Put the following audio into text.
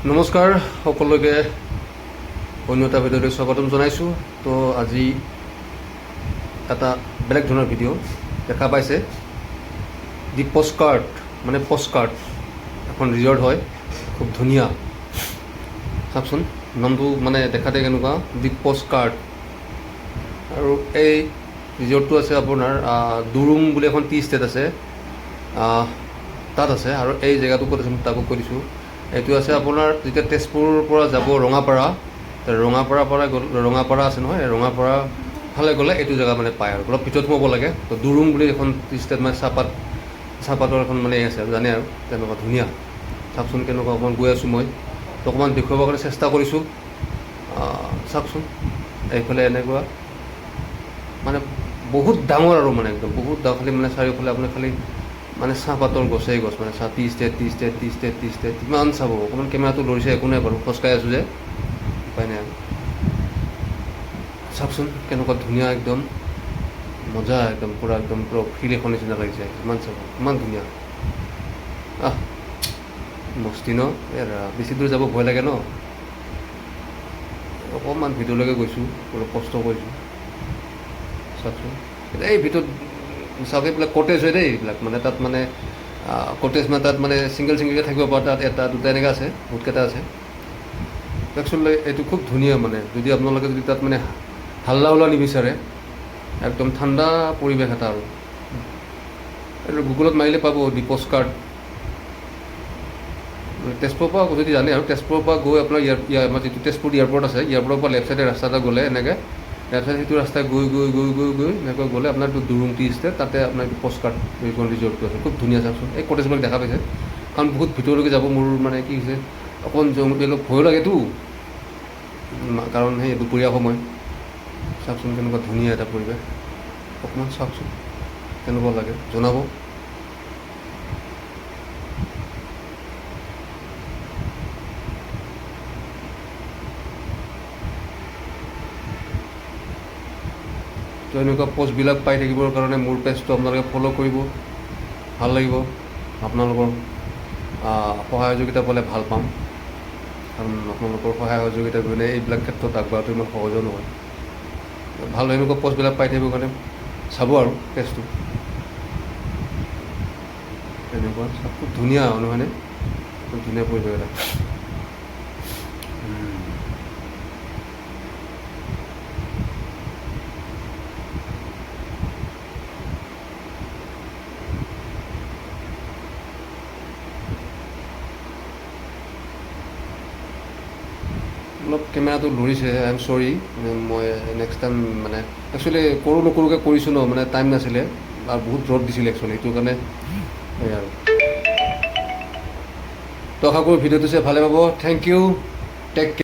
নমস্কাৰ সকলোকে অন্য এটা ভিডিঅ'লৈ স্বাগতম জনাইছোঁ। তো আজি এটা বেলেগ ধৰণৰ ভিডিঅ' দেখা পাইছে। দি পোষ্টকাৰ্ড মানে পোষ্টকাৰ্ড এখন ৰিজৰ্ট হয়, খুব ধুনীয়া। চাওকচোন নামটো মানে দেখাতে কেনেকুৱা, দি পোষ্টকাৰ্ড। আৰু এই ৰিজৰ্টটো আছে আপোনাৰ দুৰুং বুলি এখন টি ষ্টেট আছে, তাত আছে। আৰু এই জেগাটো ক'ত আছে মই তাকো কৈ দিছোঁ। এইটো আছে আপোনাৰ যেতিয়া তেজপুৰৰ পৰা যাব ৰঙাপাৰা, ৰঙাপাৰা আছে নহয়, ৰঙাপাৰা ফালে গ'লে এইটো জেগা মানে পায় আৰু অলপ ভিতৰত সোমাব লাগে। তো দুৰুং বুলি এখন টি ষ্টেট মানে চাহপাতৰ এখন মানে আছে আৰু জানে আৰু তেনেকুৱা ধুনীয়া। চাওকচোন কেনেকুৱা, অকণমান গৈ আছোঁ মই, তো অকণমান দেখুৱাবৰ কাৰণে চেষ্টা কৰিছোঁ। চাওকচোন এইফালে এনেকুৱা মানে বহুত ডাঙৰ আৰু মানে একদম বহুত ডাঙৰ, খালি মানে চাৰিওফালে আপুনি খালি মানে চাহপাতৰ গছেই গছ, মানে চাহ টি ষ্টেট কিমান চাব। অকণমান কেমেৰাটো লৰিছে, একো নাই বাৰু, খোজকাঢ়ি আছোঁ যে উপায় নাই আৰু। চাওকচোন কেনেকুৱা ধুনীয়া, একদম মজা, একদম পূৰা ফিল এখন নিচিনা লাগিছে। কিমান চাব, কিমান ধুনীয়া। মস্তি ন, বেছি দূৰ যাব ভয় লাগে ন। অকণমান ভিতৰলৈকে গৈছোঁ, অলপ কষ্ট কৰিছোঁ। চাওকচোন এই ভিতৰত চাওক, এইবিলাক কটেজ হয় দেই, এইবিলাক মানে তাত মানে কটেজ মানে তাত মানে ছিংগলকৈ থাকিব পাৰে। তাত এটা দুটা এনেকৈ আছে, বহুতকেইটা আছে। একচুৱেলি এইটো খুব ধুনীয়া মানে, যদি আপোনালোকে যদি তাত মানে হাল্লা হোল্লা নিবিচাৰে, একদম ঠাণ্ডা পৰিৱেশ এটা আৰু। এইটো গুগলত মাৰিলে পাব, দি পোষ্টকাৰ্ড। তেজপুৰৰ পৰা যদি জানে আৰু, তেজপুৰৰ পৰা গৈ আপোনাৰ আমাৰ যিটো তেজপুৰ এয়াৰপৰ্ট আছে, এয়াৰপৰ্টৰ পৰা লেফ্ট চাইডে ৰাস্তা এটা গ'লে এনেকৈ, লেফ্ট চাইড সেইটো ৰাস্তাই গৈ এনেকৈ গ'লে আপোনাৰ দুৰুং টি ষ্টেট, তাতে আপোনাৰ এইটো পোষ্টকাৰ্ড এইখন ৰিজৰ্টটো আছে। খুব ধুনীয়া। চাওকচোন এই কটেজবিলাক দেখা পাইছে, কাৰণ বহুত ভিতৰলৈকে যাব মোৰ মানে কি হৈছে, অকণ অলপ ভয়ো লাগেতো, কাৰণ সেই দুপৰীয়া সময়। চাওকচোন কেনেকুৱা ধুনীয়া এটা পৰিৱেশ, অকণমান চাওকচোন কেনেকুৱা লাগে জনাব। তো এনেকুৱা পষ্টবিলাক পাই থাকিবৰ কাৰণে মোৰ পেজটো আপোনালোকে ফ'ল' কৰিব, ভাল লাগিব। আপোনালোকৰ সহযোগিতা পালে ভাল পাম, কাৰণ আপোনালোকৰ সহায় সহযোগিতা কৰিলে এইবিলাক ক্ষেত্ৰত আগবঢ়াটো ইমান সহজো নহয়। ভাল এনেকুৱা পষ্টবিলাক পাই থাকিবৰ কাৰণে চাব আৰু পেজটো। এনেকুৱা খুব ধুনীয়া নহয়নে, খুব ধুনীয়া পৰিৱেশ এটা। অলপ কেমেৰাটো লৰিছে, আই এম চৰি। মই নেক্সট টাইম মানে একচুৱেলি নকৰোঁকৈ কৰিছোঁ ন, মানে টাইম নাছিলে আৰু বহুত ৰ'দ দিছিলে একচুৱেলি, সেইটো কাৰণে এই আৰু। তো আশা কৰোঁ ভিডিঅ'টো চাই ভালে পাব। Thank you, take care.